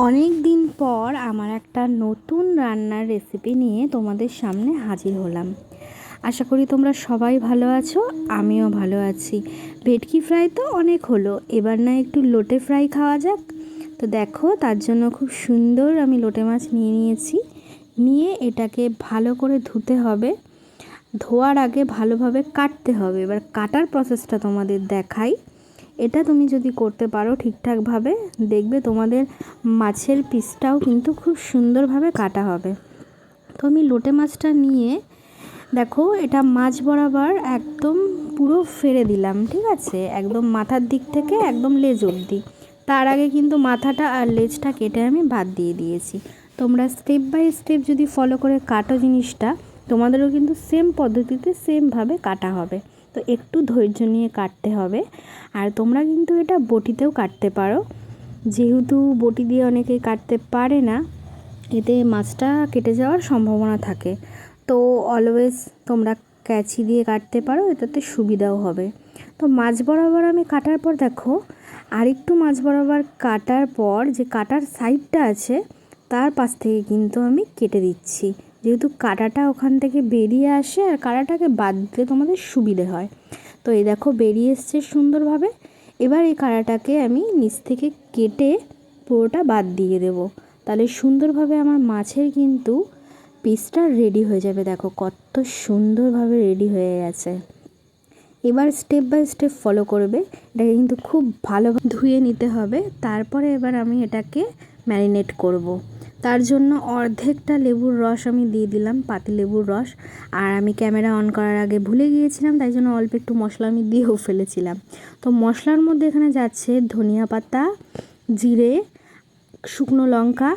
অনেক দিন পর আমার একটা নতুন রান্নার রেসিপি নিয়ে তোমাদের সামনে হাজির হলাম। আশা করি তোমরা সবাই ভালো আছো, আমিও ভালো আছি। ভেটকি ফ্রাই তো অনেক হলো, এবার না একটু লোটে ফ্রাই খাওয়া যাক। তো দেখো, তার জন্য খুব সুন্দর আমি লোটে মাছ নিয়ে নিয়েছি। নিয়ে এটাকে ভালো করে ধুতে হবে, ধোয়ার আগে ভালোভাবে কাটতে হবে। এবার কাটার প্রসেসটা তোমাদের দেখাই। এটা তুমি যদি করতে পারো ঠিকঠাকভাবে, দেখবে তোমাদের মাছের পিসটাও কিন্তু খুব সুন্দরভাবে কাটা হবে। তো আমি লোটে মাছটা নিয়ে দেখো, এটা মাছ বরাবর একদম পুরো ফেলে দিলাম, ঠিক আছে, একদম মাথার দিক থেকে একদম লেজ অবধি। তার আগে কিন্তু মাথাটা আর লেজটা কেটে আমি বাদ দিয়ে দিয়েছি। তোমরা স্টেপ বাই স্টেপ যদি ফলো করে কাটো জিনিসটা, তোমাদেরও কিন্তু সেম পদ্ধতিতে সেমভাবে কাটা হবে। তো একটু ধৈর্য নিয়ে কাটতে হবে। আর তোমরা কিন্তু এটা বটিতেও কাটতে পারো, যেহেতু বটি দিয়ে অনেকে কাটতে পারে না, এতে মাছটা কেটে যাওয়ার সম্ভাবনা থাকে। তো অলওয়েজ তোমরা ক্যাঁচি দিয়ে কাটতে পারো, এটাতে সুবিধাও হবে। তো মাছ বরাবর আমি কাটার পর দেখো, আরেকটু মাছ বরাবর কাটার পর যে কাটার সাইডটা আছে তার পাশ থেকে কিন্তু আমি কেটে দিচ্ছি, যেহেতু কাটাটা ওখান থেকে বেরিয়ে আসে আর কাটাটাকে বাদ দিতে তোমাদের সুবিধে হয়। তো এই দেখো বেরিয়ে এসছে সুন্দরভাবে। এবার এই কাটাটাকে আমি নিচ থেকে কেটে পুরোটা বাদ দিয়ে দেবো, তাহলে সুন্দরভাবে আমার মাছের কিন্তু পিসটা রেডি হয়ে যাবে। দেখো কত সুন্দরভাবে রেডি হয়ে গেছে। এবার স্টেপ বাই স্টেপ ফলো করবে। এটাকে কিন্তু খুব ভালো ধুয়ে নিতে হবে। তারপরে এবার আমি এটাকে ম্যারিনেট করব। তার জন্য অর্ধেকটা লেবুর রস আমি দিয়ে দিলাম, পাতি লেবুর রস। আর আমি ক্যামেরা অন করার আগে ভুলে গিয়েছিলাম, তাই জন্য অল্প একটু মশলা আমি দিয়েও ফেলেছিলাম। তো মশলার মধ্যে এখানে যাচ্ছে ধনিয়া পাতা, জিরে, শুকনো লঙ্কা,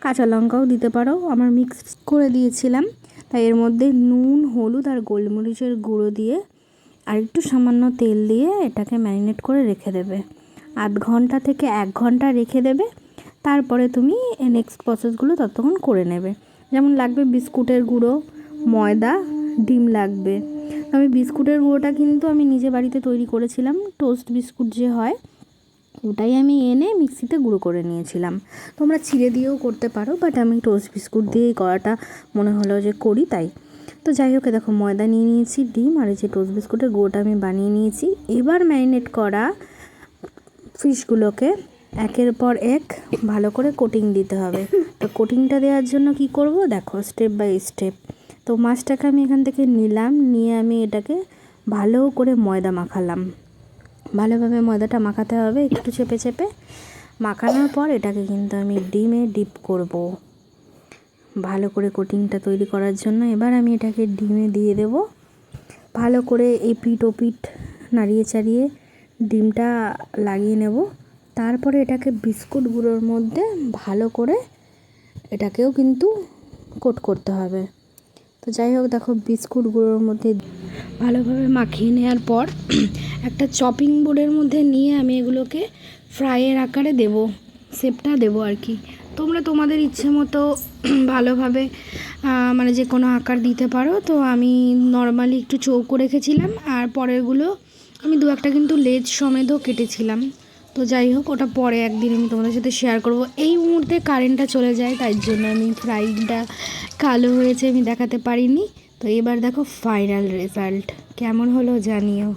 কাঁচা লঙ্কাও দিতে পারো, আমার মিক্স করে দিয়েছিলাম। তাই এর মধ্যে নুন, হলুদ আর গোলমরিচের গুঁড়ো দিয়ে আর একটু সামান্য তেল দিয়ে এটাকে ম্যারিনেট করে রেখে দেবে। আধ ঘন্টা থেকে 1 ঘন্টা রেখে দেবে। তারপরে তুমি নেক্সট প্রসেসগুলো ততক্ষণ করে নেবে। যেমন লাগবে বিস্কুটের গুঁড়ো, ময়দা, ডিম লাগবে। আমি বিস্কুটের গুঁড়োটা কিন্তু আমি নিজে বাড়িতে তৈরি করেছিলাম, টোস্ট বিস্কুট যে হয় ওটাই আমি এনে মিক্সিতে গুঁড়ো করে নিয়েছিলাম। তোমরা চিড়ে দিয়েও করতে পারো, বাট আমি টোস্ট বিস্কুট দিয়েই করাটা মনে হলো যে করি, তাই। তো যাই হোক, দেখো ময়দা নিয়ে নিয়েছি, ডিম আর এই যে টোস্ট বিস্কুটের গুঁড়োটা আমি বানিয়ে নিয়েছি। এবার ম্যারিনেট করা ফিশগুলোকে একের পর এক ভালো করে কোটিং দিতে হবে। তো কোটিংটা দেওয়ার জন্য কি করব দেখো, স্টেপ বাই স্টেপ। তো মাছটাকে আমি এখান থেকে নিলাম, নিয়ে আমি এটাকে ভালো করে ময়দা মাখালাম। ভালোভাবে ময়দাটা মাখাতে হবে, একটু চেপে চেপে মাখানোর পর এটাকে কিন্তু আমি ডিমে ডিপ করব ভালো করে কোটিংটা তৈরি করার জন্য। এবার আমি এটাকে ডিমে দিয়ে দেব, ভালো করে এপিট ওপিট নাড়িয়ে চাড়িয়ে ডিমটা লাগিয়ে নেব। তারপরে এটাকে বিস্কুট গুঁড়োর মধ্যে ভালো করে এটাকেও কিন্তু কোট করতে হবে। তো যাই হোক, দেখো বিস্কুট গুঁড়োর মধ্যে ভালোভাবে মাখিয়ে নেওয়ার পর একটা চপিং বোর্ডের মধ্যে নিয়ে আমি এগুলোকে ফ্রাইয়ের আকারে দেব, শেপটা দেবো আর কি। তোমরা তোমাদের ইচ্ছে মতো ভালোভাবে মানে যে কোনো আকার দিতে পারো। তো আমি নর্মালি একটু চৌকো রেখেছিলাম, আর পরেরগুলো আমি 2-1টা কিন্তু লেজ সমেতও কেটেছিলাম। তো যাই হোক, ওটা পরে একদিন আমি তোমাদের সাথে শেয়ার করব। এই মুহূর্তে কারেন্টটা চলে যায়, তাই জন্য আমি ফ্রাইটা কালো হয়েছে আমি দেখাতে পারিনি। তো এবার দেখো ফাইনাল রেজাল্ট কেমন হলো জানিও।